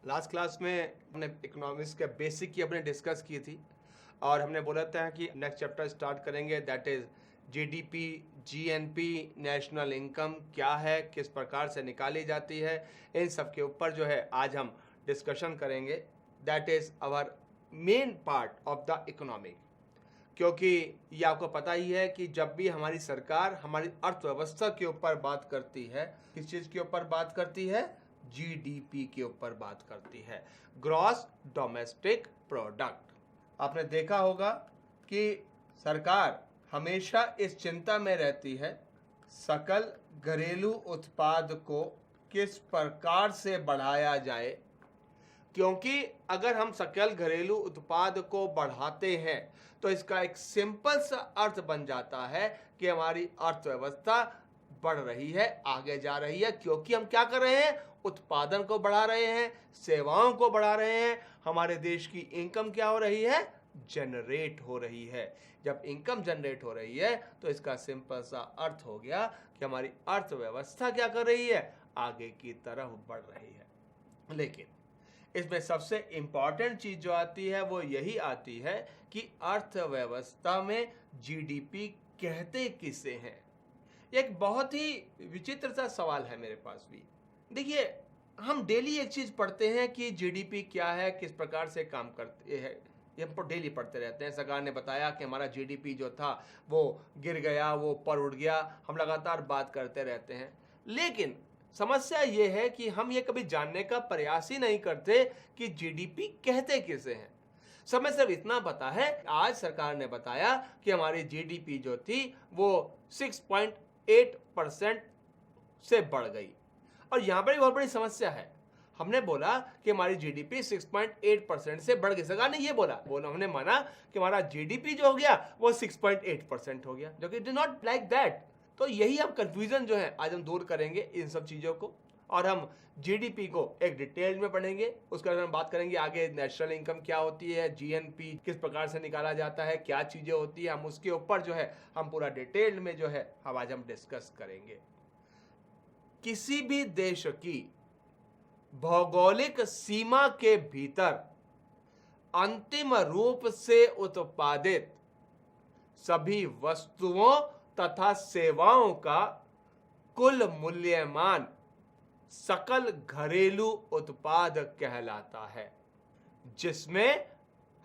Last class में हमने economics के बेसिक की अपने डिस्कस की थी और हमने बोला था कि नेक्स्ट चैप्टर स्टार्ट करेंगे, that is GDP, GNP, national income क्या है, किस प्रकार से निकाली जाती है, इन सब के ऊपर जो है आज हम डिस्कशन करेंगे। That is our main part of the economic, क्योंकि ये आपको पता ही है कि जब भी हमारी सरकार हमारी अर्थव्यवस्था के ऊपर बात करती है, किस चीज़ के ऊपर बात करती है? जीडीपी के ऊपर बात करती है, ग्रॉस डोमेस्टिक प्रोडक्ट। आपने देखा होगा कि सरकार हमेशा इस चिंता में रहती है सकल घरेलू उत्पाद को किस प्रकार से बढ़ाया जाए, क्योंकि अगर हम सकल घरेलू उत्पाद को बढ़ाते हैं तो इसका एक सिंपल सा अर्थ बन जाता है कि हमारी अर्थव्यवस्था बढ़ रही है, आगे जा रही है, क्योंकि हम क्या कर रहे हैं? उत्पादन को बढ़ा रहे हैं, सेवाओं को बढ़ा रहे हैं, हमारे देश की इनकम क्या हो रही है? जनरेट हो रही है। जब इनकम जनरेट हो रही है तो इसका सिंपल सा अर्थ हो गया कि हमारी अर्थव्यवस्था क्या कर रही है? आगे की तरफ बढ़ रही है। लेकिन इसमें सबसे इंपॉर्टेंट चीज जो आती है वो यही आती है कि अर्थव्यवस्था में जीडीपी कहते किसे हैं? एक बहुत ही विचित्र सा सवाल है मेरे पास भी। देखिए, हम डेली एक चीज पढ़ते हैं कि जीडीपी क्या है, किस प्रकार से काम करते हैं, ये हम डेली पढ़ते रहते हैं। सरकार ने बताया कि हमारा जीडीपी जो था वो गिर गया, वो ऊपर उठ गया, हम लगातार बात करते रहते हैं। लेकिन समस्या ये है कि हम ये कभी जानने का प्रयास ही नहीं करते कि जीडीपी कहते किसे हैं। समय सिर्फ इतना पता है, आज सरकार ने बताया कि हमारी जीडीपी जो थी वो 6.8% से बढ़ गई। और यहां पर एक बहुत बड़ी समस्या है। हमने बोला कि हमारी जीडीपी 6.8% से बढ़ गई, सरकार ने ये बोला, हमने माना कि हमारा जीडीपी जो हो गया वो 6.8% हो गया, जो कि it is not like that. तो यही हम कंफ्यूजन जो है आज हम दूर करेंगे इन सब चीजों को, और हम जीडीपी को एक डिटेल में पढ़ेंगे। उसके बाद हम बात करेंगे आगे नेशनल इनकम क्या होती है, जीएनपी किस प्रकार से निकाला जाता है, क्या चीजें होती है, हम उसके ऊपर जो है हम पूरा डिटेल में जो है आज हम डिस्कस करेंगे। किसी भी देश की भौगोलिक सीमा के भीतर अंतिम रूप से उत्पादित सभी वस्तुओं तथा सेवाओं का कुल मूल्यमान सकल घरेलू उत्पाद कहलाता है, जिसमें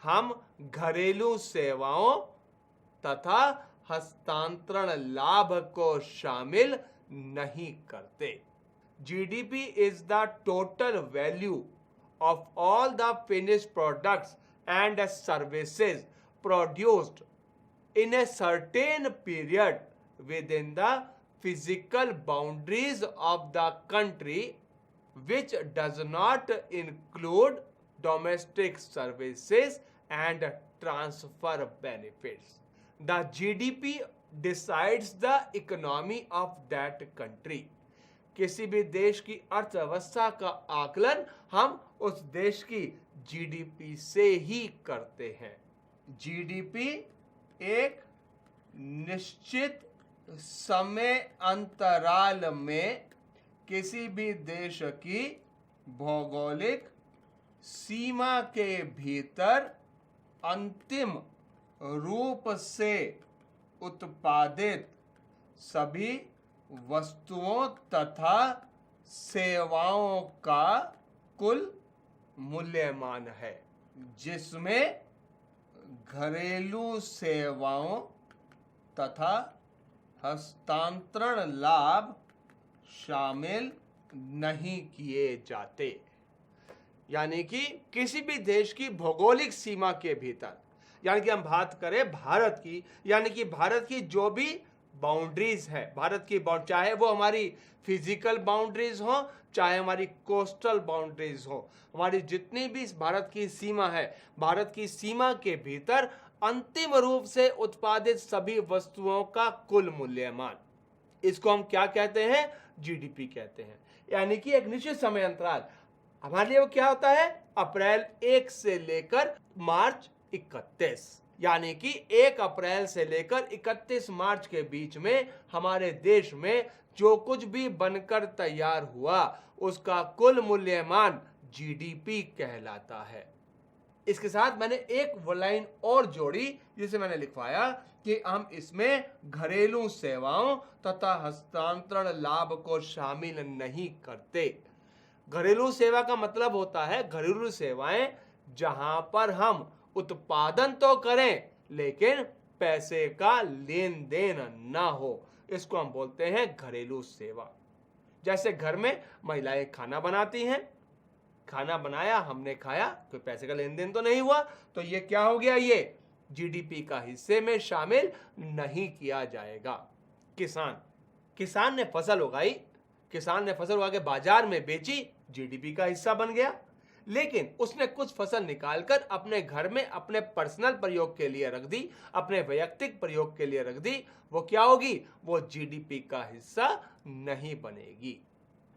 हम घरेलू सेवाओं तथा हस्तांतरण लाभ को शामिल नहीं करते। GDP is the total value of all the finished products and services produced in a certain period within the physical boundaries of the country, which does not include domestic services and transfer benefits. The GDP decides the economy of that country. किसी भी देश की अर्थव्यवस्था का आकलन हम उस देश की जीडीपी से ही करते हैं। जीडीपी एक निश्चित समय अंतराल में किसी भी देश की भौगोलिक सीमा के भीतर अंतिम रूप से उत्पादित सभी वस्तुओं तथा सेवाओं का कुल मूल्यमान है, जिसमें घरेलू सेवाओं तथा हस्तांतरण लाभ शामिल नहीं किए जाते। यानी कि किसी भी देश की भौगोलिक सीमा के भीतर, यानी कि हम बात करें भारत की, यानी कि भारत की जो भी बाउंड्रीज है, भारत की चाहे वो हमारी फिजिकल बाउंड्रीज हो, चाहे हमारी कोस्टल बाउंड्रीज हो, हमारी जितनी भी भारत की सीमा है, भारत की सीमा के भीतर अंतिम रूप से उत्पादित सभी वस्तुओं का कुल मूल्यमान, इसको हम क्या कहते हैं? जीडीपी कहते हैं। यानी कि एक निश्चित समय अंतराल हमारे लिए वो क्या होता है? अप्रैल 1 से लेकर मार्च 31, यानी कि 1 अप्रैल से लेकर 31 मार्च के बीच में हमारे देश में जो कुछ भी बनकर तैयार हुआ उसका कुल मूल्यमान जीडीपी कहलाता है। इसके साथ मैंने एक लाइन और जोड़ी जिसे मैंने लिखवाया कि हम इसमें घरेलू सेवाओं तथा हस्तांतरण लाभ को शामिल नहीं करते। घरेलू सेवा का मतलब होता है घरेलू सेवाएं जहां पर हम उत्पादन तो करें लेकिन पैसे का लेन देन ना हो, इसको हम बोलते हैं घरेलू सेवा। जैसे घर में महिलाएं खाना बनाती हैं, खाना बनाया, हमने खाया, कोई पैसे का लेन देन तो नहीं हुआ, तो ये क्या हो गया, ये जीडीपी का हिस्से में शामिल नहीं किया जाएगा। किसान ने फसल उगाई, किसान ने फसल उगा के बाजार में बेची, जीडीपी का हिस्सा बन गया। लेकिन उसने कुछ फसल निकालकर अपने घर में अपने पर्सनल प्रयोग के लिए रख दी, अपने वैयक्तिक प्रयोग के लिए रख दी, वो क्या होगी, वो जीडीपी का हिस्सा नहीं बनेगी।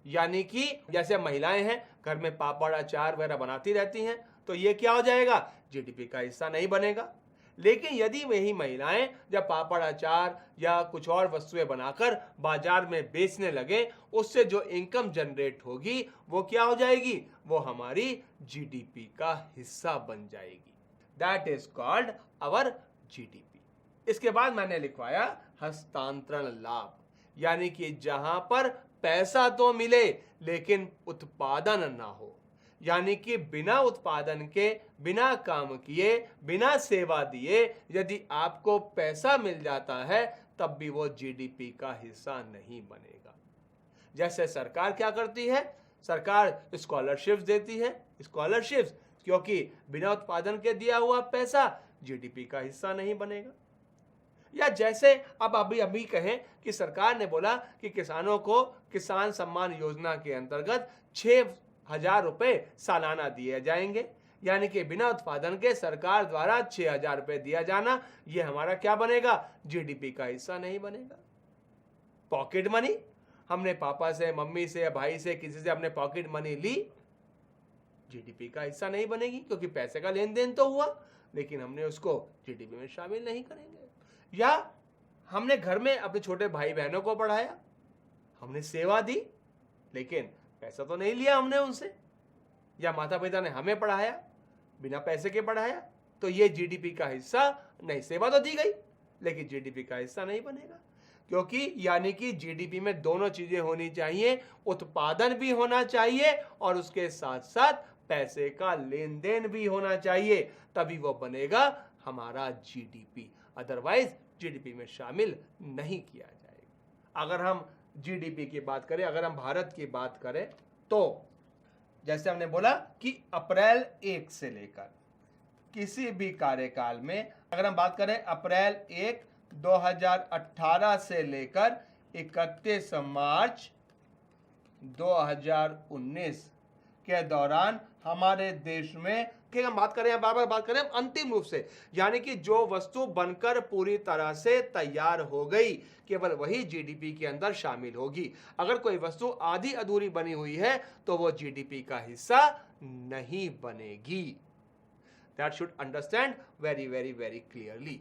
यानी कि जैसे महिलाएं हैं घर में पापड़ अचार वगैरह बनाती रहती हैं, तो ये क्या हो जाएगा, जीडीपी का हिस्सा नहीं बनेगा। लेकिन यदि वही महिलाएं जब पापड़ अचार या कुछ और वस्तुएं बनाकर बाजार में बेचने लगे, उससे जो इनकम जनरेट होगी वो क्या हो जाएगी, वो हमारी जीडीपी का हिस्सा बन जाएगी। That is called our GDP. इसके बाद मैंने लिखवाया हस्तांतरण लाभ, यानी कि जहां पर पैसा तो मिले लेकिन उत्पादन ना हो, यानी कि बिना उत्पादन के, बिना काम किए, बिना सेवा दिए यदि आपको पैसा मिल जाता है तब भी वो जीडीपी का हिस्सा नहीं बनेगा। जैसे सरकार क्या करती है, सरकार स्कॉलरशिप्स देती है, स्कॉलरशिप्स क्योंकि बिना उत्पादन के दिया हुआ पैसा जीडीपी का हिस्सा नहीं बनेगा। या जैसे अब अभी कहें कि सरकार ने बोला कि किसानों को किसान सम्मान योजना के अंतर्गत 6,000 रुपए सालाना दिए जाएंगे, यानी कि बिना उत्पादन के सरकार द्वारा 6,000 रुपए दिया जाना, यह हमारा क्या बनेगा, जीडीपी का हिस्सा नहीं बनेगा। पॉकेट मनी, हमने पापा से, मम्मी से, भाई से, किसी से अपने पॉकेट मनी ली, जीडीपी का हिस्सा नहीं बनेगी क्योंकि पैसे का लेन देन तो हुआ लेकिन हमने उसको जीडीपी में शामिल नहीं करेंगे। या हमने घर में अपने छोटे भाई बहनों को पढ़ाया, हमने सेवा दी लेकिन पैसा तो नहीं लिया हमने उनसे, या माता पिता ने हमें पढ़ाया, बिना पैसे के पढ़ाया, तो ये जीडीपी का हिस्सा नहीं, सेवा तो दी गई लेकिन जीडीपी का हिस्सा नहीं बनेगा। क्योंकि यानी कि जीडीपी में दोनों चीजें होनी चाहिए, उत्पादन भी होना चाहिए और उसके साथ साथ पैसे का लेन देन भी होना चाहिए, तभी वो बनेगा हमारा जीडीपी, अदरवाइज जीडीपी में शामिल नहीं किया जाएगा। अगर हम जीडीपी की बात करें, अगर हम भारत की बात करें, तो जैसे हमने बोला कि अप्रैल 1 से लेकर किसी भी कार्यकाल में, अगर हम बात करें अप्रैल 1 2018 से लेकर 31 मार्च 2019 के दौरान हमारे देश में, कि हम बात करें, बार बार बात करें अंतिम रूप से, यानी कि जो वस्तु बनकर पूरी तरह से तैयार हो गई केवल वही जीडीपी के अंदर शामिल होगी। अगर कोई वस्तु आधी अधूरी बनी हुई है तो वो जीडीपी का हिस्सा नहीं बनेगी। That should understand very very very clearly.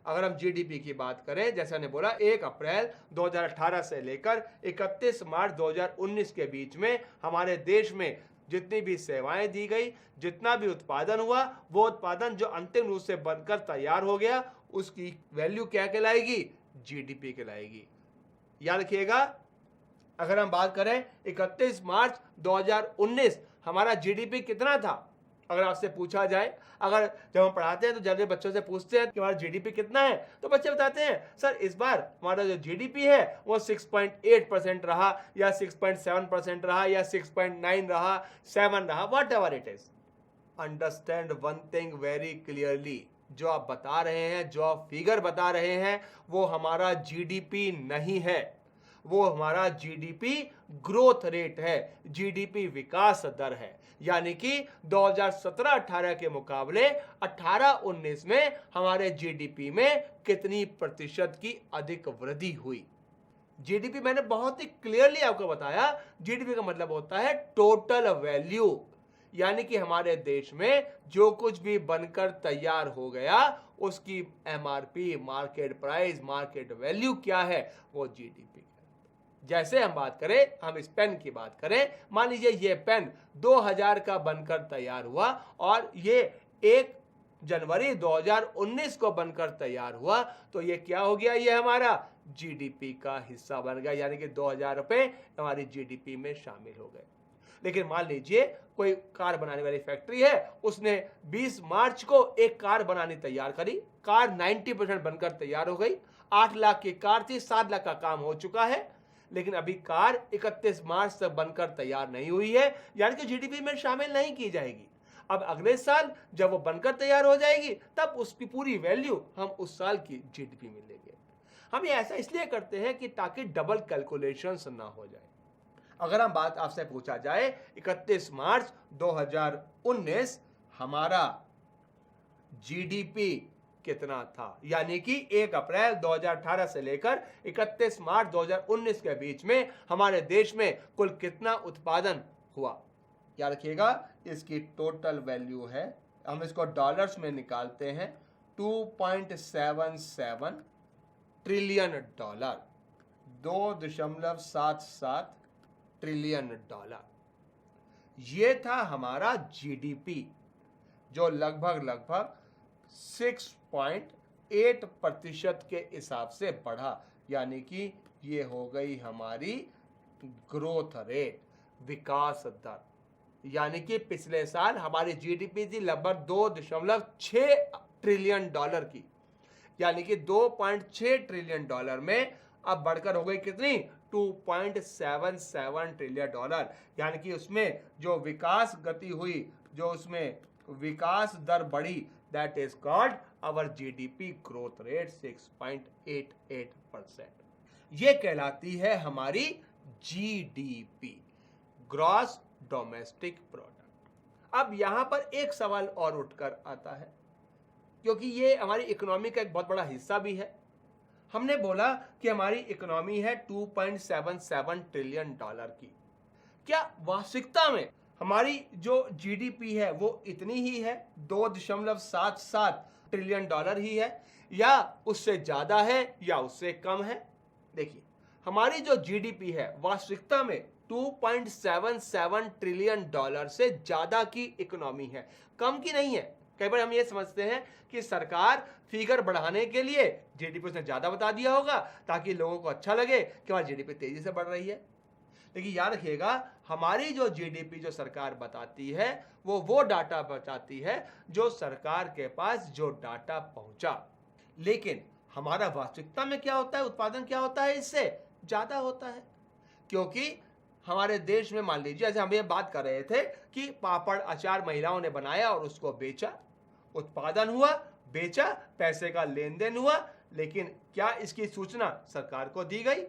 अगर हम जीडीपी की बात करें, जैसा ने बोला 1 अप्रैल 2018 से लेकर 31 मार्च 2019 के बीच में हमारे देश में जितनी भी सेवाएं दी गई, जितना भी उत्पादन हुआ, वो उत्पादन जो अंतिम रूप से बनकर तैयार हो गया, उसकी वैल्यू क्या कहलाएगी, जीडीपी कहलाएगी। याद रखिएगा, अगर हम बात करें 31 मार्च 2019 हमारा जीडीपी कितना था, अगर आपसे पूछा जाए, अगर जब हम पढ़ाते हैं तो जल्दी बच्चों से पूछते हैं कि हमारा जीडीपी कितना है, तो बच्चे बताते हैं सर इस बार हमारा जो जीडीपी है वो 6.8% रहा, या 6.7% रहा, या 6.9 रहा, 7 रहा, what ever it is. Understand one thing very clearly, जो आप बता रहे हैं, जो आप फिगर बता रहे हैं, वो हमारा जीडीपी नहीं है, वो हमारा जीडीपी ग्रोथ रेट है, जीडीपी विकास दर है। यानी कि 2017-18 के मुकाबले 18-19 में हमारे जीडीपी में कितनी प्रतिशत की अधिक वृद्धि हुई। जीडीपी मैंने बहुत ही क्लियरली आपको बताया, जीडीपी का मतलब होता है टोटल वैल्यू, यानी कि हमारे देश में जो कुछ भी बनकर तैयार हो गया उसकी MRP, market price, market value क्या है, वो जीडीपी। जैसे हम बात करें, हम इस पेन की बात करें, मान लीजिए ये पेन 2000 का बनकर तैयार हुआ और ये 1 जनवरी 2019 को बनकर तैयार हुआ, तो ये क्या हो गया, ये हमारा जीडीपी का हिस्सा बन गया, यानी कि 2000 रुपए हमारी जीडीपी में शामिल हो गए। लेकिन मान लीजिए कोई कार बनाने वाली फैक्ट्री है, उसने 20 मार्च को एक कार बनानी तैयार करी, कार 90% बनकर तैयार हो गई, 8 लाख की कार थी, 7 लाख का काम हो चुका है, लेकिन अभी कार 31 मार्च तक बनकर तैयार नहीं हुई है, यानी कि जीडीपी में शामिल नहीं की जाएगी। अब अगले साल जब वो बनकर तैयार हो जाएगी, तब उसकी पूरी वैल्यू हम उस साल की जीडीपी में लेंगे। हम ये ऐसा इसलिए करते हैं कि ताकि डबल कैलकुलेशंस ना हो जाए। अगर हम बात आपसे पूछा जाए 31 मार्च 2019 हमारा जीडीपी कितना था, यानी कि 1 अप्रैल 2018 से लेकर 31 मार्च 2019 के बीच में हमारे देश में कुल कितना उत्पादन हुआ, याद रखिएगा इसकी टोटल वैल्यू है, हम इसको डॉलर्स में निकालते हैं, 2.77 ट्रिलियन डॉलर, 2.77 ट्रिलियन डॉलर। ये था हमारा जीडीपी, जो लगभग 6.8% के हिसाब से बढ़ा, यानी कि ये हो गई हमारी ग्रोथ रेट, विकास दर। यानी कि पिछले साल हमारी जीडीपी थी लगभग 2.6 ट्रिलियन डॉलर की, यानी कि 2.6 ट्रिलियन डॉलर में अब बढ़कर हो गई कितनी, 2.77 ट्रिलियन डॉलर, यानी कि उसमें जो विकास गति हुई, जो उसमें विकास दर बढ़ी, that is called our GDP growth rate 6.88%। ये कहलाती है हमारी जीडीपी, ग्रॉस डोमेस्टिक प्रोडक्ट। अब यहां पर एक सवाल और उठकर आता है, क्योंकि ये हमारी इकोनॉमी का एक बहुत बड़ा हिस्सा भी है। हमने बोला कि हमारी इकोनॉमी है 2.77 ट्रिलियन डॉलर की। क्या वास्तविकता में हमारी जो जीडीपी है वो इतनी ही है, 2.77 ट्रिलियन डॉलर ही है, या उससे ज्यादा है या उससे कम है? देखिए, हमारी जो जीडीपी है वास्तविकता में 2.77 ट्रिलियन डॉलर से ज्यादा की इकोनॉमी है, कम की नहीं है। कई बार हम ये समझते हैं कि सरकार फिगर बढ़ाने के लिए जीडीपी उसने ज्यादा बता दिया होगा ताकि लोगों को अच्छा लगे कि हमारी जीडीपी तेजी से बढ़ रही है। लेकिन याद रखिएगा, हमारी जो जीडीपी जो सरकार बताती है वो डाटा बताती है जो सरकार के पास जो डाटा पहुंचा। लेकिन हमारा वास्तविकता में क्या होता है, उत्पादन क्या होता है, इससे ज्यादा होता है। क्योंकि हमारे देश में मान लीजिए, जैसे हम ये बात कर रहे थे कि पापड़ अचार महिलाओं ने बनाया और उसको बेचा, उत्पादन हुआ, बेचा, पैसे का लेन देन हुआ, लेकिन क्या इसकी सूचना सरकार को दी गई?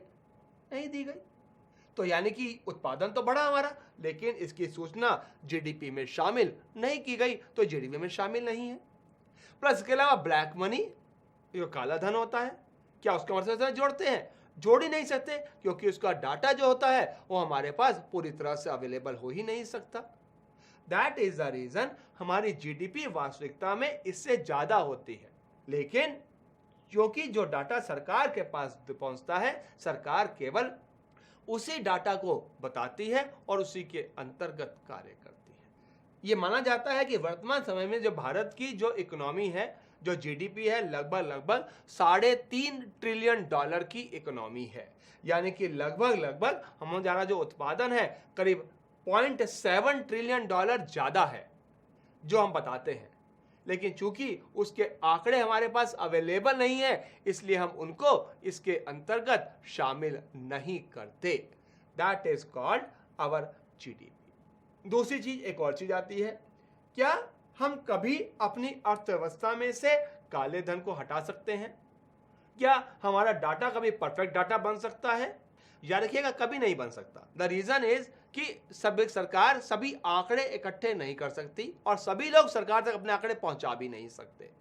नहीं दी गई। तो यानी कि उत्पादन तो बढ़ा हमारा, लेकिन इसकी सूचना जीडीपी में शामिल नहीं की गई, तो जीडीपी में शामिल नहीं है। प्लस इसके अलावा ब्लैक मनी, जो काला धन होता है, क्या उसका मतलब जोड़ते हैं? जोड़ ही नहीं सकते, क्योंकि उसका डाटा जो होता है वो हमारे पास पूरी तरह से अवेलेबल हो ही नहीं सकता। दैट इज द रीजन हमारी जीडीपी वास्तविकता में इससे ज्यादा होती है। लेकिन क्योंकि जो डाटा सरकार के पास पहुंचता है, सरकार केवल उसी डाटा को बताती है और उसी के अंतर्गत कार्य करती है। ये माना जाता है कि वर्तमान समय में जो भारत की जो इकोनॉमी है, जो जीडीपी है, लगभग 3.5 ट्रिलियन डॉलर की इकोनॉमी है, यानी कि लगभग हमारा जो उत्पादन है करीब 0.7 ट्रिलियन डॉलर ज्यादा है जो हम बताते हैं। लेकिन चूंकि उसके आंकड़े हमारे पास अवेलेबल नहीं है, इसलिए हम उनको इसके अंतर्गत शामिल नहीं करते। That is called our GDP. दूसरी चीज, एक और चीज आती है, क्या हम कभी अपनी अर्थव्यवस्था में से काले धन को हटा सकते हैं? क्या हमारा डाटा कभी परफेक्ट डाटा बन सकता है? याद रखिएगा, कभी नहीं बन सकता। द रीजन इज कि सरकार सभी आंकड़े इकट्ठे नहीं कर सकती और सभी लोग सरकार तक अपने आंकड़े पहुंचा भी नहीं सकते।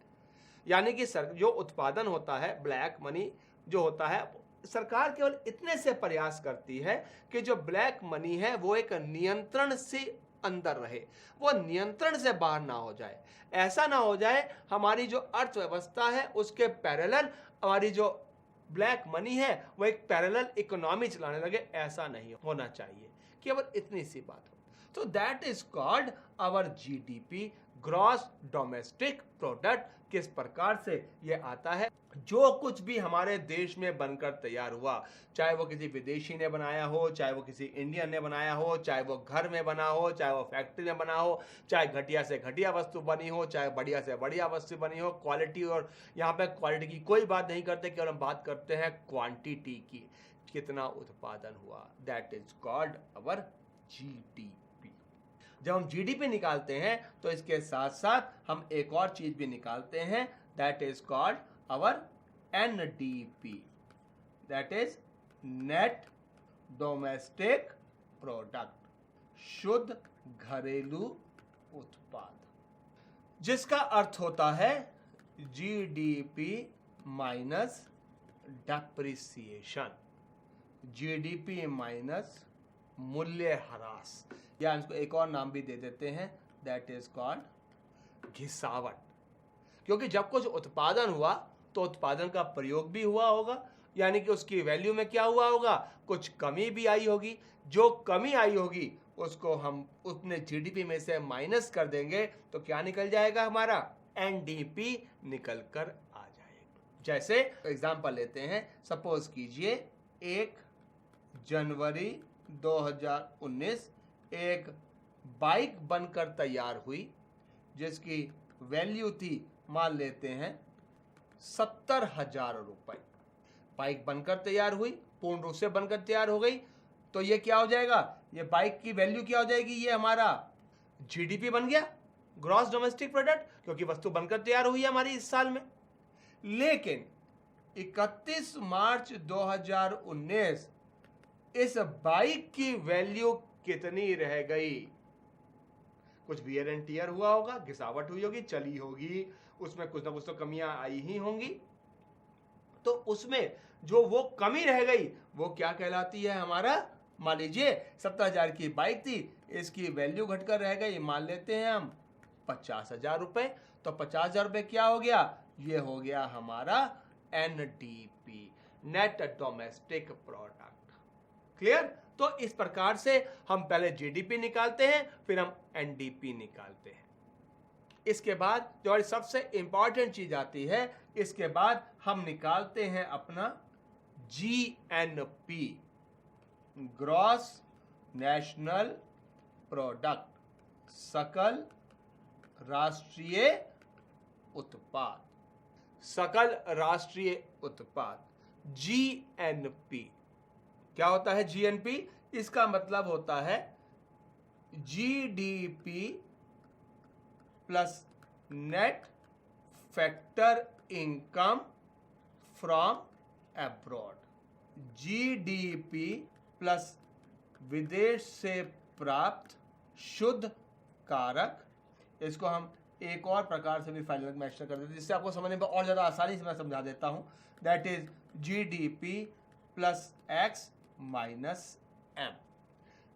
यानी कि जो उत्पादन होता है, ब्लैक मनी जो होता है, सरकार केवल इतने से प्रयास करती है कि जो ब्लैक मनी है वो एक नियंत्रण से अंदर रहे, वो नियंत्रण से बाहर ना हो जाए। ऐसा ना हो जाए हमारी जो अर्थव्यवस्था है उसके पैरेलल हमारी जो ब्लैक मनी है वो एक पैरेलल इकोनॉमी चलाने लगे, ऐसा नहीं होना चाहिए। केवल इतनी सी बात हो। तो that is called our GDP, gross domestic product. किस प्रकार से ये आता है, जो कुछ भी हमारे देश में बनकर तैयार हुआ, चाहे वो किसी विदेशी ने बनाया हो, चाहे वो किसी इंडियन ने बनाया हो, चाहे वो घर में बना हो, चाहे वो फैक्ट्री में बना हो, चाहे घटिया से घटिया वस्तु बनी हो, चाहे बढ़िया से बढ़िया वस्तु बनी हो, क्वालिटी, और यहाँ पे क्वालिटी की कोई बात नहीं करते, केवल हम बात करते हैं क्वांटिटी की, कितना उत्पादन हुआ। That is called our GDP. जब हम जीडीपी निकालते हैं तो इसके साथ साथ हम एक और चीज भी निकालते हैं, that is called our NDP, that is net domestic product, शुद्ध घरेलू उत्पाद, जिसका अर्थ होता है GDP minus depreciation, GDP minus मूल्य ह्रास, या इसको एक और नाम भी दे देते हैं, दैट इज कॉल्ड घिसावट। क्योंकि जब कुछ उत्पादन हुआ तो उत्पादन का प्रयोग भी हुआ होगा, यानी कि उसकी वैल्यू में क्या हुआ होगा, कुछ कमी भी आई होगी। जो कमी आई होगी उसको हम अपने जीडीपी में से माइनस कर देंगे तो क्या निकल जाएगा, हमारा एनडीपी निकल कर आ जाएगा। जैसे एग्जांपल लेते हैं, सपोज कीजिए 1 जनवरी 2019 एक बाइक बनकर तैयार हुई जिसकी वैल्यू थी, मान लेते हैं 70,000 रुपए। बाइक बनकर तैयार हुई, पूर्ण रूप से बनकर तैयार हो गई, तो ये क्या हो जाएगा, ये बाइक की वैल्यू क्या हो जाएगी, ये हमारा जीडीपी बन गया, ग्रॉस डोमेस्टिक प्रोडक्ट, क्योंकि वस्तु बनकर तैयार हुई है हमारी इस साल में। लेकिन 31 मार्च 2019 इस बाइक की वैल्यू कितनी रह गई, कुछ वियर एंड टियर हुआ होगा, घिसावट हुई होगी, चली होगी, उसमें कुछ ना कुछ तो कमियां आई ही होंगी। तो उसमें जो वो कमी रह गई वो क्या कहलाती है, हमारा, मान लीजिए 70,000 की बाइक थी, इसकी वैल्यू घटकर रह गई, मान लेते हैं हम 50,000 रुपए। तो 50,000 रुपए क्या हो गया, ये हो गया हमारा NDP, net domestic product. Clear. तो इस प्रकार से हम पहले जीडीपी निकालते हैं, फिर हम एनडीपी निकालते हैं। इसके बाद जो हमारी सबसे इंपॉर्टेंट चीज आती है, इसके बाद हम निकालते हैं अपना जीएनपी, ग्रॉस नेशनल प्रोडक्ट, सकल राष्ट्रीय उत्पाद, सकल राष्ट्रीय उत्पाद, जीएनपी। क्या होता है जीएनपी, इसका मतलब होता है GDP plus net factor income from abroad, GDP plus विदेश से प्राप्त शुद्ध कारक। इसको हम एक और प्रकार से भी फाइनल में एक्स्ट्रा कर देते हैं, जिससे आपको समझने में और ज़्यादा आसानी से मैं समझा देता हूं। That is GDP plus X minus M.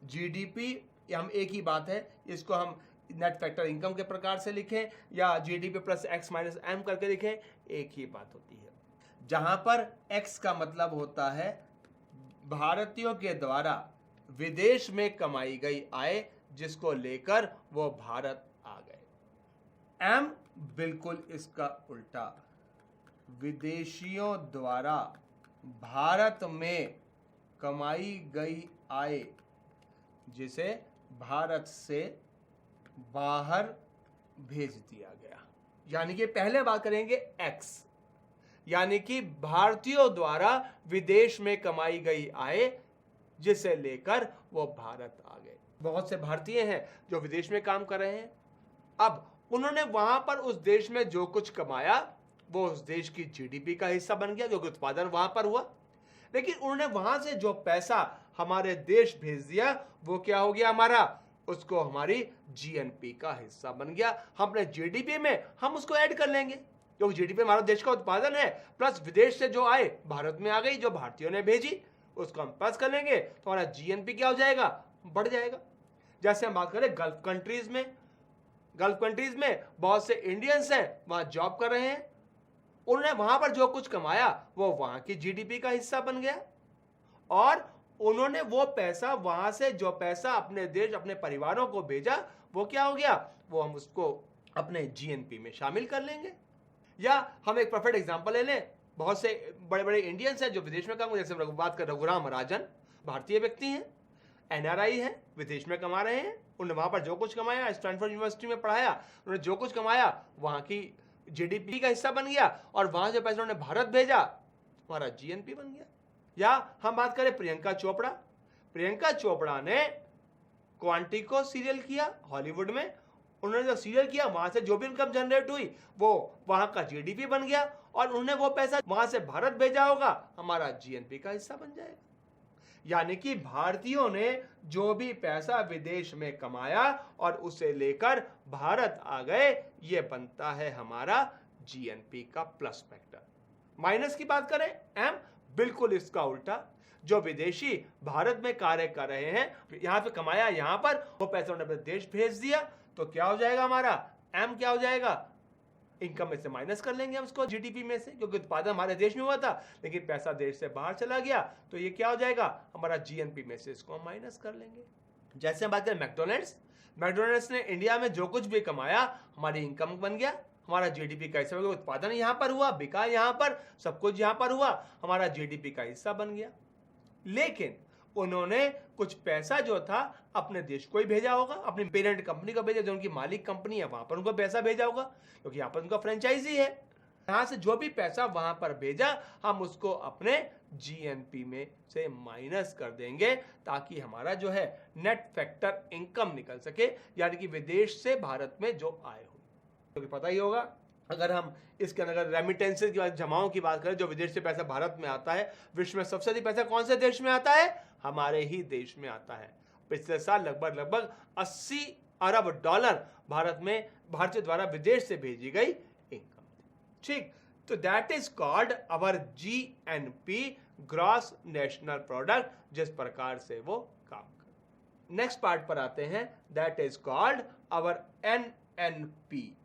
GDP हम एक ही बात है, इसको हम नेट फैक्टर इनकम के प्रकार से लिखें या GDP plus X minus M करके लिखें, एक ही बात होती है। जहां पर एक्स का मतलब होता है भारतीयों के द्वारा विदेश में कमाई गई आय, जिसको लेकर वो भारत आ गए। एम बिल्कुल इसका उल्टा, विदेशियों द्वारा भारत में कमाई गई आय, जिसे भारत से बाहर भेज दिया गया। यानी कि पहले बात करेंगे एक्स, यानी कि भारतीयों द्वारा विदेश में कमाई गई आय, जिसे लेकर वो भारत आ गए। बहुत से भारतीय हैं जो विदेश में काम कर रहे हैं। अब उन्होंने वहां पर उस देश में जो कुछ कमाया वो उस देश की जीडीपी का हिस्सा बन गया, क्योंकि उत्पादन वहां पर हुआ। लेकिन उन्होंने वहां से जो पैसा हमारे देश भेज दिया वो क्या हो गया हमारा, उसको हमारी जीएनपी का हिस्सा बन गया। हम अपने जीडीपी में हम उसको ऐड कर लेंगे, क्योंकि जीडीपी हमारा देश का उत्पादन है, प्लस विदेश से जो आए भारत में आ गई, जो भारतीयों ने भेजी, उसको हम प्लस कर लेंगे तो हमारा जीएनपी क्या हो जाएगा, बढ़ जाएगा। जैसे हम बात करें गल्फ कंट्रीज में बहुत से इंडियंस हैं, वहां जॉब कर रहे हैं, उन्होंने वहां पर जो कुछ कमाया वो वहां की जीडीपी का हिस्सा बन गया, और उन्होंने वो पैसा, वहां से जो पैसा अपने देश, अपने परिवारों को भेजा, वो क्या हो गया, वो हम उसको अपने जीएनपी में शामिल कर लेंगे। या हम एक परफेक्ट एग्जांपल ले लें, बहुत से बड़े बड़े इंडियंस हैं जो विदेश में काम, जैसे बात कर रघुराम राजन, भारतीय व्यक्ति हैं, एनआरआई हैं, विदेश में कमा रहे हैं। उन्होंने वहां पर जो कुछ कमाया, स्टैनफोर्ड यूनिवर्सिटी में पढ़ाया, उन्होंने जो कुछ कमाया वहां की जीडीपी का हिस्सा बन गया, और वहां से पैसा उन्होंने भारत भेजा, हमारा जीएनपी बन गया। या हम बात करें प्रियंका चोपड़ा, प्रियंका चोपड़ा ने क्वांटिको सीरियल किया हॉलीवुड में, उन्होंने जो सीरियल किया वहां से जो भी इनकम जनरेट हुई वो वहां का जीडीपी बन गया, और उन्होंने वो पैसा वहां से भारत भेजा होगा, हमारा जीएनपी का हिस्सा बन जाएगा। यानी कि भारतीयों ने जो भी पैसा विदेश में कमाया और उसे लेकर भारत आ गए, ये बनता है हमारा जीएनपी का प्लस फैक्टर। माइनस की बात करें एम, बिल्कुल इसका उल्टा, जो विदेशी भारत में कार्य कर रहे हैं, यहां पे कमाया, यहां पर वो पैसा उन्होंने अपने देश भेज दिया, तो क्या हो जाएगा हमारा एम, क्या हो जाएगा, इनकम में से माइनस कर लेंगे हम इसको जीडीपी में से, क्योंकि उत्पादन हमारे देश में हुआ था लेकिन पैसा देश से बाहर चला गया, तो ये क्या हो जाएगा हमारा जीएनपी में से इसको हम माइनस कर लेंगे। जैसे हम बात करें मैकडोनल्ड्स, मैकडोनल्ड्स ने इंडिया में जो कुछ भी कमाया हमारी इनकम बन गया, हमारा जीडीपी का हिस्सा, उत्पादन यहां पर हुआ, बिका यहां पर, सब कुछ यहां पर हुआ, हमारा जीडीपी का हिस्सा बन गया। लेकिन उन्होंने कुछ पैसा जो था अपने देश को ही भेजा होगा, अपनी पेरेंट कंपनी को भेजा, जो उनकी मालिक कंपनी है वहां पर उनको पैसा भेजा होगा, क्योंकि यहाँ पर उनका फ्रेंचाइजी है। यहां से जो भी पैसा वहां पर भेजा हम उसको अपने जीएनपी में से माइनस कर देंगे, ताकि हमारा जो है नेट फैक्टर इनकम निकल सके, यानी कि विदेश से भारत में जो आय हो। क्योंकि पता ही होगा, अगर हम इसके अंदर रेमिटेंसेस की बात, जमाओं की बात करें, जो विदेश से पैसा भारत में आता है, विश्व में सबसे अधिक पैसा कौन से देश में आता है, हमारे ही देश में आता है। पिछले साल लगभग 80 अरब डॉलर भारत में भारतीय द्वारा विदेश से भेजी गई इनकम थी। ठीक, तो that is called our GNP, gross national product, जिस प्रकार से वो काम कर। नेक्स्ट पार्ट पर आते हैं, that is called our NNP,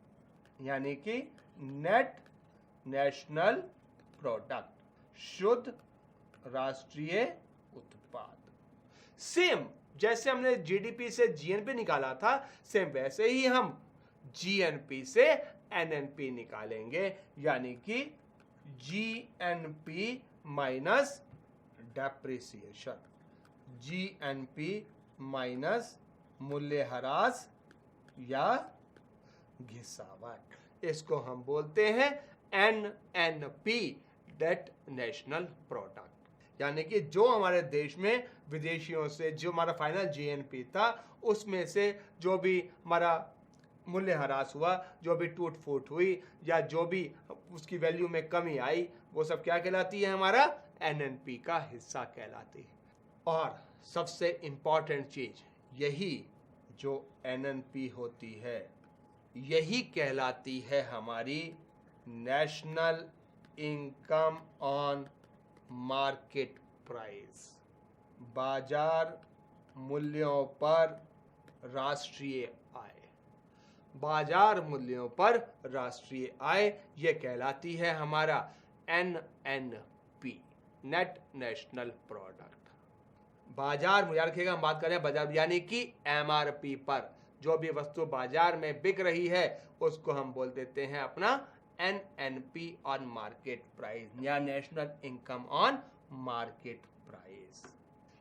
यानी कि नेट नेशनल प्रोडक्ट, शुद्ध राष्ट्रीय उत्पाद। सेम जैसे हमने जीडीपी से जीएनपी निकाला था, सेम वैसे ही हम जीएनपी से एनएनपी निकालेंगे, यानी कि GNP minus depreciation, GNP minus मूल्यह्रास या घिसावट, इसको हम बोलते हैं एनएनपी, नेट नेशनल प्रोडक्ट। यानी कि जो हमारे देश में विदेशियों से जो हमारा फाइनल जीएनपी था, उसमें से जो भी हमारा मूल्यह्रास हुआ, जो भी टूट फूट हुई, या जो भी उसकी वैल्यू में कमी आई, वो सब क्या कहलाती है, हमारा एनएनपी का हिस्सा कहलाती है। और सबसे इंपॉर्टेंट चीज, यही जो एनएनपी होती है, यही कहलाती है हमारी national income on market price, बाजार मूल्यों पर राष्ट्रीय आय, बाजार मूल्यों पर राष्ट्रीय आय, ये कहलाती है हमारा एनएनपी, नेट नेशनल प्रोडक्ट। बाजार मूल्य रखिएगा, हम बात करें बाजार, यानी कि एमआरपी पर जो भी वस्तु बाजार में बिक रही है उसको हम बोल देते हैं अपना एनएनपी ऑन मार्केट प्राइस, या national income on market price.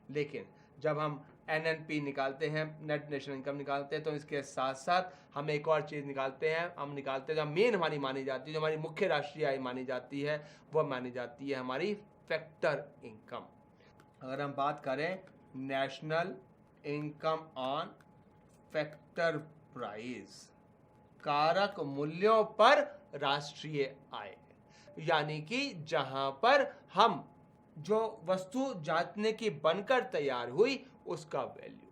लेकिन जब हम एनएनपी निकालते हैं, नेट नेशनल इनकम निकालते हैं, तो इसके साथ साथ हम एक और चीज निकालते हैं, हम निकालते हैं जो मेन हमारी मानी जाती है, जो हमारी मुख्य राष्ट्रीय आय मानी जाती है, वो मानी जाती है हमारी फैक्टर इनकम। अगर हम बात करें national income on factor price, कारक मूल्यों पर राष्ट्रीय आय, यानी कि जहां पर हम जो वस्तु जांचने की बनकर तैयार हुई उसका वैल्यू।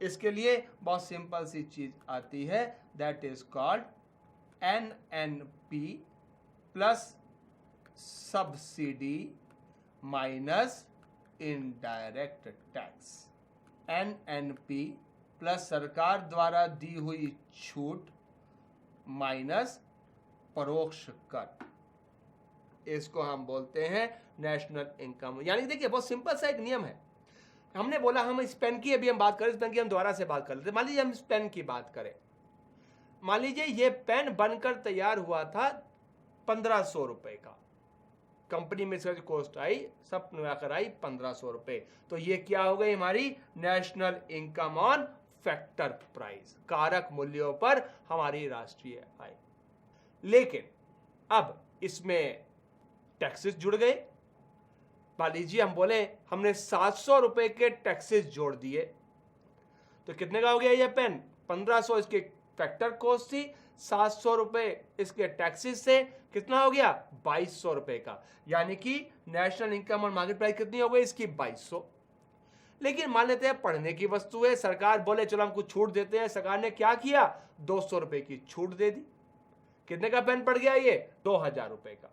इसके लिए बहुत सिंपल सी चीज आती है, that is called NNP plus subsidy minus indirect tax. NNP plus सरकार द्वारा दी हुई छूट माइनस परोक्ष कर, इसको हम बोलते हैं नेशनल इनकम। यानी देखिए बहुत सिंपल सा एक नियम है। हमने बोला हम इस पेन की अभी हम बात करें, इस पेन की हम दोबारा से बात कर लेते हैं। मान लीजिए हम इस पेन की बात करें, मान लीजिए ये पेन बनकर तैयार हुआ था 1500 रुपए का, कंपनी में इसका जो कॉस्ट आई सब मिलाकर आई 1500 रुपए। तो ये क्या हो गई हमारी national income on factor price, कारक मूल्यों पर हमारी राष्ट्रीय आय। लेकिन अब इसमें टैक्सेस जुड़ गए। मान लीजिए हम बोले हमने 700 रुपए के टैक्सेस जोड़ दिए, तो कितने का हो गया ये पेन? 1500 इसके फैक्टर कॉस्ट थी, 700 रुपए इसके टैक्सेस से, कितना हो गया? 2200 रुपए का। यानी कि नेशनल इनकम और मार्केट प्राइस कितनी हो गई इसकी? 2200। लेकिन मान लेते हैं पढ़ने की वस्तु है, सरकार बोले चलो हम कुछ छूट देते हैं। सरकार ने क्या किया? 200 रुपए की छूट दे दी। कितने का पेन पड़ गया ये? 2000 रुपए का।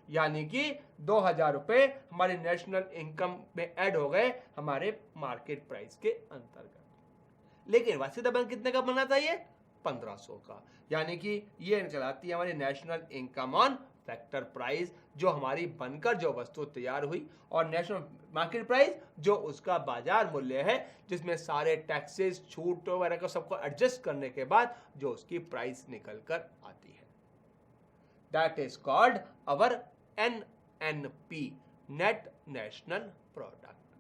यानी कि 2000 रुपए हमारे नेशनल इनकम में ऐड हो गए हमारे मार्केट प्राइस के अंतर्गत। लेकिन वास्तविक पेन कितने का बनना था? ये 1500 का। यानी कि ये कहलाती है हमारी national income on factor price, जो हमारी बनकर जो वस्तु तैयार हुई, और नेशनल मार्केट प्राइस जो उसका बाजार मूल्य है, जिसमें सारे टैक्सेस छूट वगैरह को सबको एडजस्ट करने के बाद जो उसकी प्राइस निकल कर आती है। That is called our NNP, net national product,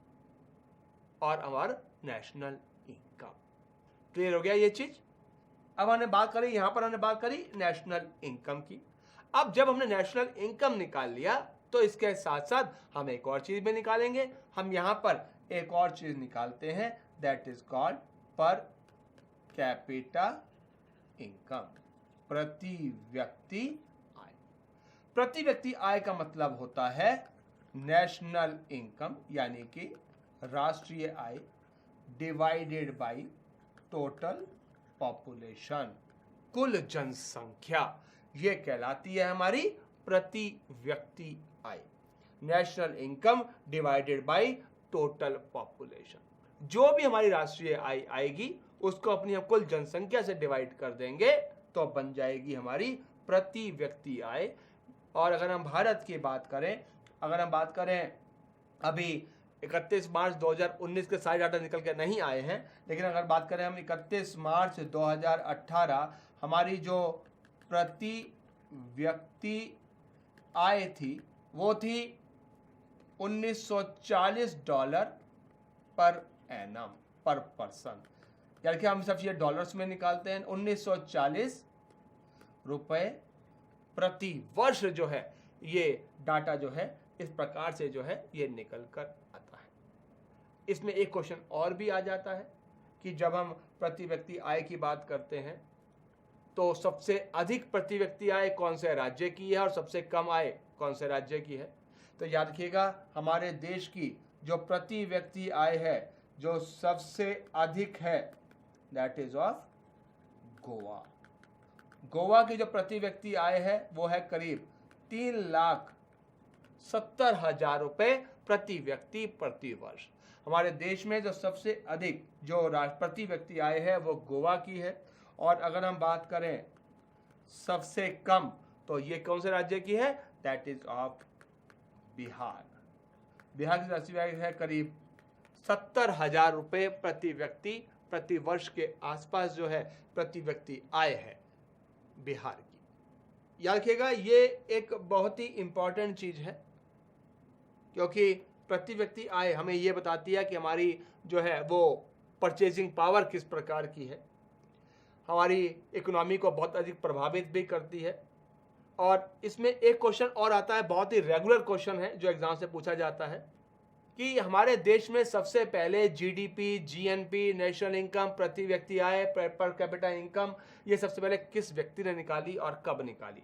और अवर नेशनल इनकम। क्लियर हो गया ये चीज? अब हमने बात करी, यहां पर हमने बात करी नेशनल इनकम की। अब जब हमने नेशनल इनकम निकाल लिया तो इसके साथ साथ हम एक और चीज भी निकालेंगे। हम यहां पर एक और चीज निकालते हैं, that is called per capita income, प्रति व्यक्ति आय। प्रति व्यक्ति आय का मतलब होता है नेशनल इनकम यानी कि राष्ट्रीय आय डिवाइडेड बाय टोटल पॉपुलेशन, कुल जनसंख्या। ये कहलाती है हमारी प्रति व्यक्ति आय, national income divided by total population. जो भी हमारी राष्ट्रीय आय आएगी उसको अपनी हम कुल जनसंख्या से डिवाइड कर देंगे तो बन जाएगी हमारी प्रति व्यक्ति आय। और अगर हम भारत की बात करें, अगर हम बात करें अभी 31 मार्च 2019 के सारे डाटा निकल के नहीं आए हैं, लेकिन अगर बात करें हम 31 मार्च 2018, हमारी जो प्रति व्यक्ति आय थी वो थी $1940 पर एनम पर पर्सन। यानी कि हम सब चीज़ें डॉलर्स में निकालते हैं। 1940 रुपए प्रति वर्ष जो है ये डाटा जो है इस प्रकार से जो है ये निकल कर आता है। इसमें एक क्वेश्चन और भी आ जाता है कि जब हम प्रति व्यक्ति आय की बात करते हैं तो सबसे अधिक प्रति व्यक्ति आय कौन से राज्य की है और सबसे कम आय कौन से राज्य की है? तो याद रखिएगा हमारे देश की जो प्रति व्यक्ति आय है जो सबसे अधिक है that is of Goa. Goa की जो प्रति व्यक्ति आय है वो है करीब 3,70,000 रुपए प्रति व्यक्ति प्रति वर्ष। हमारे देश में जो सबसे अधिक जो प्रति व्यक्ति आय है वो गोवा की है। और अगर हम बात करें सबसे कम तो ये कौन से राज्य की है? That is of Bihar. Bihar की राष्ट्रीय आय है करीब 70,000 रुपए प्रति व्यक्ति प्रति वर्ष के आसपास जो है प्रति व्यक्ति आय है बिहार की। याद रखिएगा ये एक बहुत ही इंपॉर्टेंट चीज है, क्योंकि प्रति व्यक्ति आय हमें ये बताती है कि हमारी जो है वो परचेजिंग पावर किस प्रकार की है, हमारी इकोनॉमी को बहुत अधिक प्रभावित भी करती है। और इसमें एक क्वेश्चन और आता है, बहुत ही रेगुलर क्वेश्चन है जो एग्जाम से पूछा जाता है कि हमारे देश में सबसे पहले जीडीपी, जीएनपी, नेशनल इनकम, प्रति व्यक्ति आय, पर कैपिटा इनकम, ये सबसे पहले किस व्यक्ति ने निकाली और कब निकाली?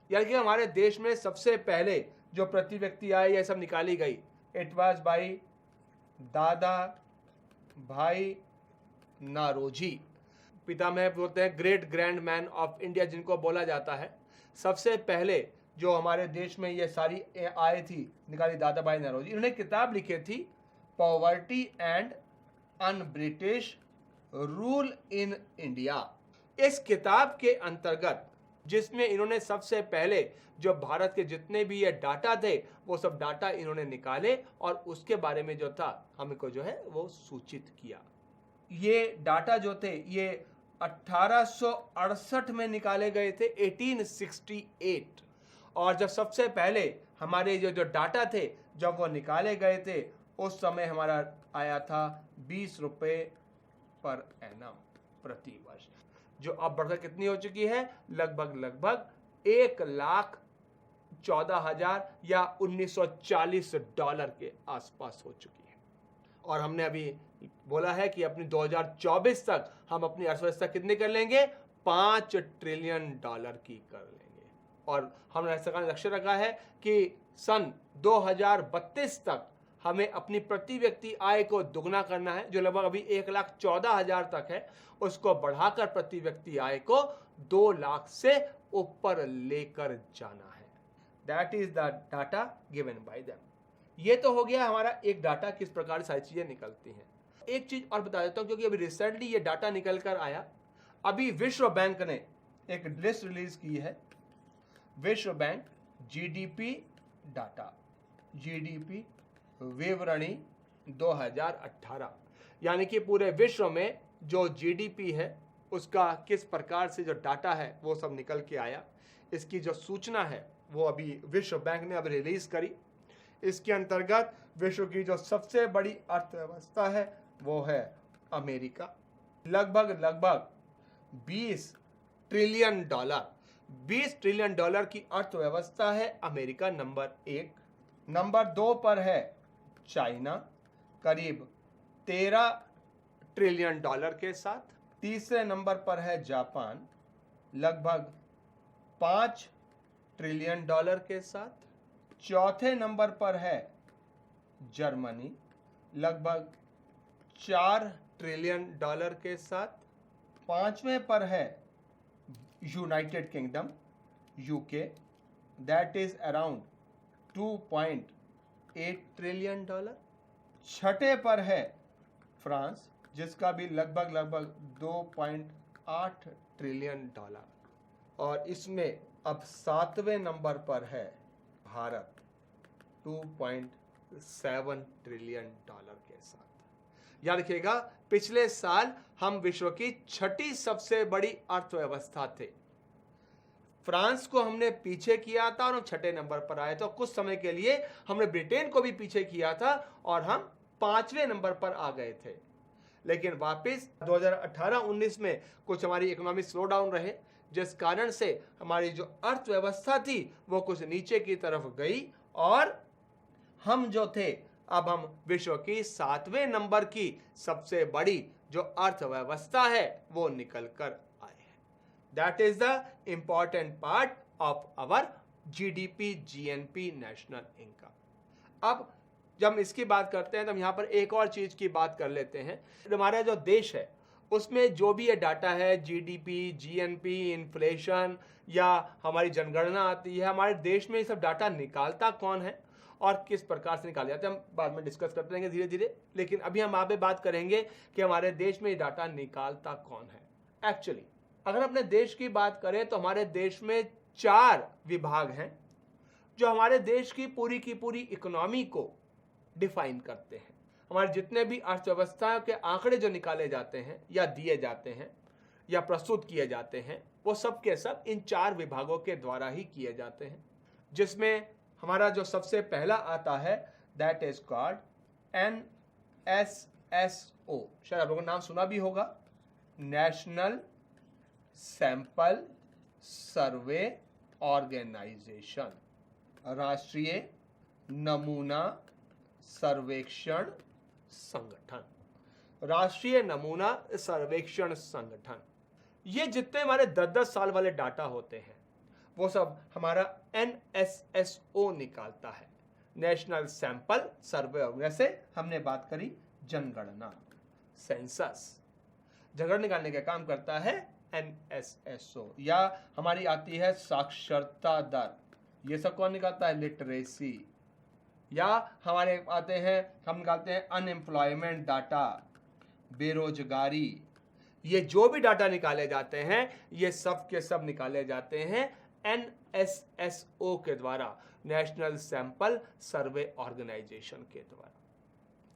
यानी कि हमारे देश में सबसे पहले जो प्रति व्यक्ति आय ये सब निकाली गई, इट वाज बाय दादा भाई नारोजी, पितामह बोलते हैं great grand man of India जिनको बोला जाता है। सबसे पहले जो हमारे देश में ये सारी आय थी निकाली दादा भाई नौरोजी। इन्होंने किताब लिखी थी poverty and un British rule in India. इस किताब के अंतर्गत जिसमें इन्होंने सबसे पहले जो भारत के जितने भी ये डाटा थे वो सब डाटा इन्होंने निकाले और उसके बारे में जो था हमको जो है वो सूचित किया। ये डाटा जो थे ये 1868 में निकाले गए थे, 1868। और जब सबसे पहले हमारे जो डाटा थे जब वो निकाले गए थे उस समय हमारा आया था 20 रुपये पर एनम प्रति वर्ष, जो अब बढ़कर कितनी हो चुकी है, लगभग 1,14,000 या 1940 डॉलर के आसपास हो चुकी है। और हमने अभी बोला है कि अपनी 2024 तक हम अपनी अर्थव्यवस्था कितनी कर लेंगे, 5 ट्रिलियन डॉलर की कर लेंगे। और हमने सरकार ने लक्ष्य रखा है कि सन 2032 तक हमें अपनी प्रति व्यक्ति आय को दुगना करना है, जो लगभग अभी 1,14,000 तक है, उसको बढ़ाकर प्रति व्यक्ति आय को 2 लाख से ऊपर लेकर जाना है। That is the data given by them. ये तो हो गया हमारा एक डाटा किस प्रकार सारी चीजें निकलती हैं। एक चीज और बता देता हूं, क्योंकि अभी रिसेंटली ये डाटा निकल कर आया। अभी विश्व बैंक ने एक लिस्ट रिलीज की है, विश्व बैंक जीडीपी डाटा, जीडीपी विवरणी 2018, यानी कि पूरे विश्व में जो जीडीपी है उसका किस प्रकार से जो डाटा है वो सब निकल के आया। इसकी जो सूचना है वो अभी विश्व बैंक ने अब रिलीज करी। इसके अंतर्गत विश्व की जो सबसे बड़ी अर्थव्यवस्था है वो है अमेरिका, लगभग 20 ट्रिलियन डॉलर, 20 ट्रिलियन डॉलर की अर्थव्यवस्था है अमेरिका नंबर 1। नंबर 2 पर है चाइना, करीब 13 ट्रिलियन डॉलर के साथ। तीसरे नंबर पर है जापान, लगभग 5 ट्रिलियन डॉलर के साथ। चौथे नंबर पर है जर्मनी, लगभग 4 ट्रिलियन डॉलर के साथ। पांचवें पर है United kingdom, UK, that is around 2.8 trillion dollar. छठे पर है फ्रांस, जिसका भी लगभग 2.8 ट्रिलियन डॉलर। और इसमें अब 7वें नंबर पर है भारत, 2.7 ट्रिलियन डॉलर के साथ। याद रखिएगा, पिछले साल हम विश्व की 6ठी सबसे बड़ी अर्थव्यवस्था थे। फ्रांस को हमने पीछे किया था और हम 6ठे नंबर पर आए। तो कुछ समय के लिए हमने ब्रिटेन को भी पीछे किया था और हम 5वें नंबर पर आ गए थे। लेकिन वापस 2018-19 में कुछ हमारी इकोनॉमिक स्लो डाउन रहे, जिस कारण से हमारी जो अर्थव्यवस्था थी वो कुछ नीचे की तरफ गई और हम जो थे अब हम विश्व की 7वें नंबर की सबसे बड़ी जो अर्थव्यवस्था है वो निकल कर आए हैं। That is the important part of our GDP, GNP, national income. अब जब हम इसकी बात करते हैं तो हम यहाँ पर एक और चीज की बात कर लेते हैं। हमारा जो देश है उसमें जो भी ये डाटा है, जीडीपी, जीएनपी, इन्फ्लेशन या हमारी जनगणना आती है, हमारे देश में ये सब डाटा निकालता कौन है और किस प्रकार से निकाले जाते हैं, हम बाद में डिस्कस करते रहेंगे धीरे धीरे। लेकिन अभी हम आप बात करेंगे कि हमारे देश में ये डाटा निकालता कौन है। एक्चुअली अगर अपने देश की बात करें तो हमारे देश में 4 विभाग हैं जो हमारे देश की पूरी इकोनॉमी को डिफाइन करते हैं। हमारे जितने भी अर्थव्यवस्था के आंकड़े जो निकाले जाते हैं या दिए जाते हैं या प्रस्तुत किए जाते हैं वो सब के सब इन 4 विभागों के द्वारा ही किए जाते हैं, जिसमें हमारा जो सबसे पहला आता है दैट इज कॉल्ड NSSO। शायद आप लोगों ने नाम सुना भी होगा, नेशनल सैंपल सर्वे ऑर्गेनाइजेशन, राष्ट्रीय नमूना सर्वेक्षण संगठन, राष्ट्रीय नमूना सर्वेक्षण संगठन। ये जितने हमारे 10-10 साल वाले डाटा होते हैं वो सब हमारा NSSO निकालता है, नेशनल सैंपल सर्वे। जैसे हमने बात करी जनगणना, सेंसस, जनगणना निकालने का काम करता है NSSO। या हमारी आती है साक्षरता दर, ये सब कौन निकालता है, लिटरेसी। या हमारे आते हैं, हम निकालते हैं अनएम्प्लॉयमेंट डाटा, बेरोजगारी। ये जो भी डाटा निकाले जाते हैं ये सब के सब निकाले जाते हैं NSSO के द्वारा, नेशनल सैंपल सर्वे ऑर्गेनाइजेशन के द्वारा।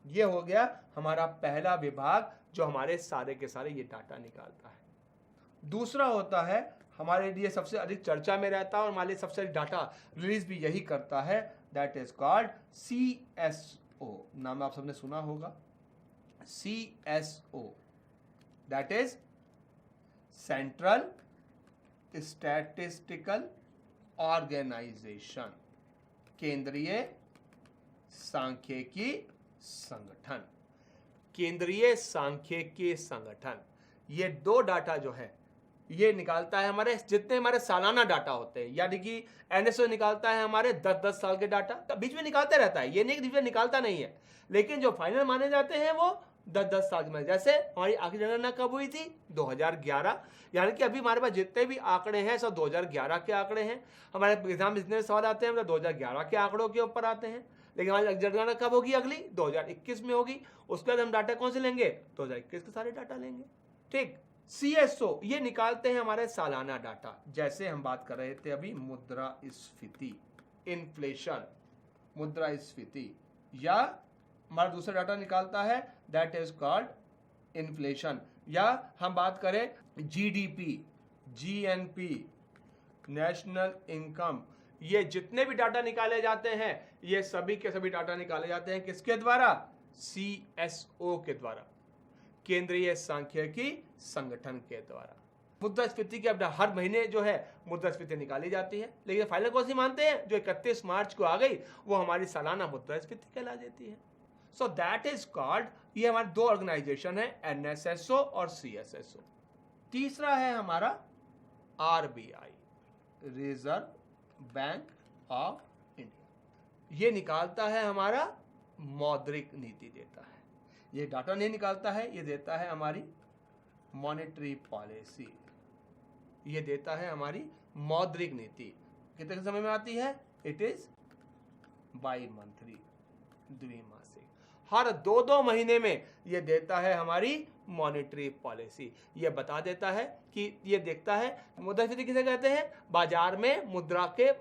ये हो गया हमारा पहला विभाग जो हमारे सारे के सारे ये डाटा निकालता है। दूसरा होता है हमारे लिए सबसे अधिक चर्चा में रहता है और हमारे लिए सबसे अधिक डाटा रिलीज भी यही करता है, दैट इज कॉल्ड CSO। नाम आप सबने सुना होगा, CSO, that is central statistical organisation, केंद्रीय सांख्यिकी संगठन। केंद्रीय सांख्यिकी संगठन ये दो डाटा जो है ये निकालता है हमारे जितने हमारे सालाना डाटा होते हैं, यानी कि NSO निकालता है हमारे 10-10 साल के डाटा, तो बीच में निकालते रहता है, ये नहीं बीच में निकालता नहीं है, लेकिन जो फाइनल माने जाते हैं वो 10-10 साल में। जैसे हमारी आखिरी जनगणना कब हुई थी? 2011, यानी कि अभी हमारे पास जितने भी आंकड़े हैं सब 2011 के आंकड़े हैं। हमारे एग्जाम में जितने सवाल आते हैं 2011 के आंकड़ों के ऊपर आते हैं, लेकिन हमारी जनगणना कब होगी? अगली 2021 में होगी। उसके बाद हम डाटा कौन से लेंगे? 2021 के सारे डाटा लेंगे। ठीक। CSO ये निकालते हैं हमारे सालाना डाटा, जैसे हम बात कर रहे थे अभी मुद्रास्फीति, इन्फ्लेशन, मुद्रास्फीति, या हमारा दूसरा डाटा निकालता है दैट इज कॉल्ड इन्फ्लेशन, या हम बात करें GDP, GNP, नेशनल इनकम। ये जितने भी डाटा निकाले जाते हैं ये सभी के सभी डाटा निकाले जाते हैं किसके द्वारा? CSO के द्वारा, केंद्रीय सांख्यिकी संगठन के द्वारा। मुद्रास्फीति के अपना हर महीने जो है मुद्रास्फीति निकाली जाती है, लेकिन फाइनल कौन सी मानते हैं? जो 31 मार्च को आ गई वो हमारी सालाना मुद्रास्फीति कहला देती है। सो दैट इज कॉल्ड, ये हमारे दो ऑर्गेनाइजेशन है, NSSO और CSSO। तीसरा है हमारा RBI, reserve bank of India. ये निकालता है हमारा मौद्रिक नीति देता है। ये डाटा नहीं निकालता है, ये देता है हमारी मॉनेटरी पॉलिसी, ये देता है हमारी मौद्रिक नीति। कितने समय में आती है? इट इज बाई मंथली, द्विमासिक, हर 2-2 महीने में ये देता है हमारी मॉनेटरी पॉलिसी। ये बता देता है कि ये देखता है मुद्रास्फीति किसे कहते हैं? बाजार में मुद्रा के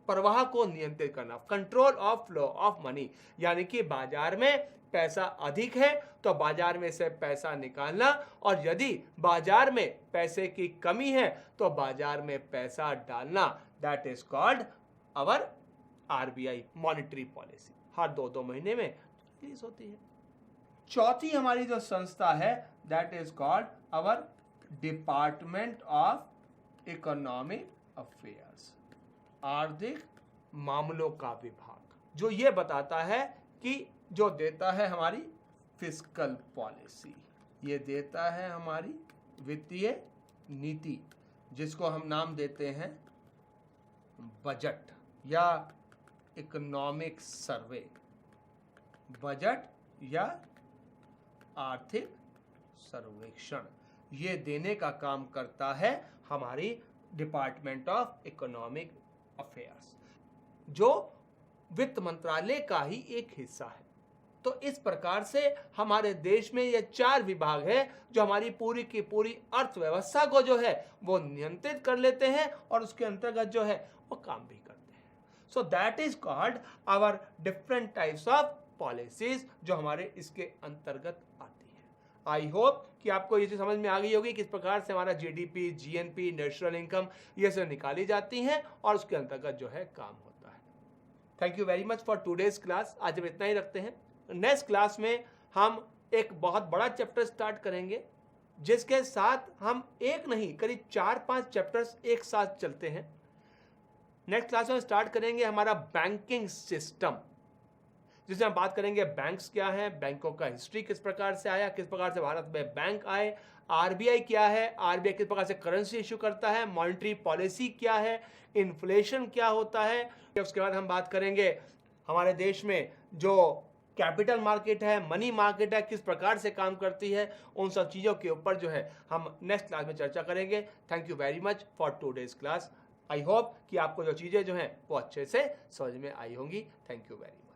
प्रवाह को नियंत्रित करना, control of flow of money, यानी कि बाजार में पैसा अधिक है तो बाजार में से पैसा निकालना, और यदि बाजार में पैसे की कमी है तो बाजार में पैसा डालना। That is called our RBI monetary policy, हर 2-2 महीने में रिलीज होती है। चौथी हमारी जो संस्था है that is called our department of economic affairs, आर्थिक मामलों का विभाग, जो ये बताता है कि जो देता है हमारी फिस्कल पॉलिसी, ये देता है हमारी वित्तीय नीति, जिसको हम नाम देते हैं बजट या इकोनॉमिक सर्वे, बजट या आर्थिक सर्वेक्षण, ये देने का काम करता है हमारी डिपार्टमेंट ऑफ इकोनॉमिक अफेयर्स, जो वित्त मंत्रालय का ही एक हिस्सा है। तो इस प्रकार से हमारे देश में ये 4 विभाग है जो हमारी पूरी की पूरी अर्थव्यवस्था को जो है वो नियंत्रित कर लेते हैं और उसके अंतर्गत जो है वो काम भी करते हैं। So that is called our different types of policies जो हमारे इसके अंतर्गत आती है। आई होप कि आपको ये चीज समझ में आ गई होगी किस प्रकार से हमारा GDP, GNP, नेशनल इनकम ये सब निकाली जाती हैं और उसके अंतर्गत जो है काम होता है। Thank you very much for today's class. आज हम इतना ही रखते हैं। नेक्स्ट क्लास में हम एक बहुत बड़ा चैप्टर स्टार्ट करेंगे जिसके साथ हम एक नहीं करीब 4-5 चैप्टर्स एक साथ चलते हैं। नेक्स्ट क्लास में स्टार्ट करेंगे हमारा बैंकिंग सिस्टम, जिसमें हम बात करेंगे बैंक्स क्या है, बैंकों का हिस्ट्री किस प्रकार से आया, किस प्रकार से भारत में बैंक आए, RBI क्या है, RBI किस प्रकार से करेंसी इशू करता है, मॉनेटरी पॉलिसी क्या है, इन्फ्लेशन क्या होता है। उसके बाद हम बात करेंगे हमारे देश में जो कैपिटल मार्केट है, मनी मार्केट है, किस प्रकार से काम करती है। उन सब चीज़ों के ऊपर जो है हम नेक्स्ट क्लास में चर्चा करेंगे। Thank you very much for today's class. I hope कि आपको जो चीज़ें जो हैं वो अच्छे से समझ में आई होंगी। Thank you very much.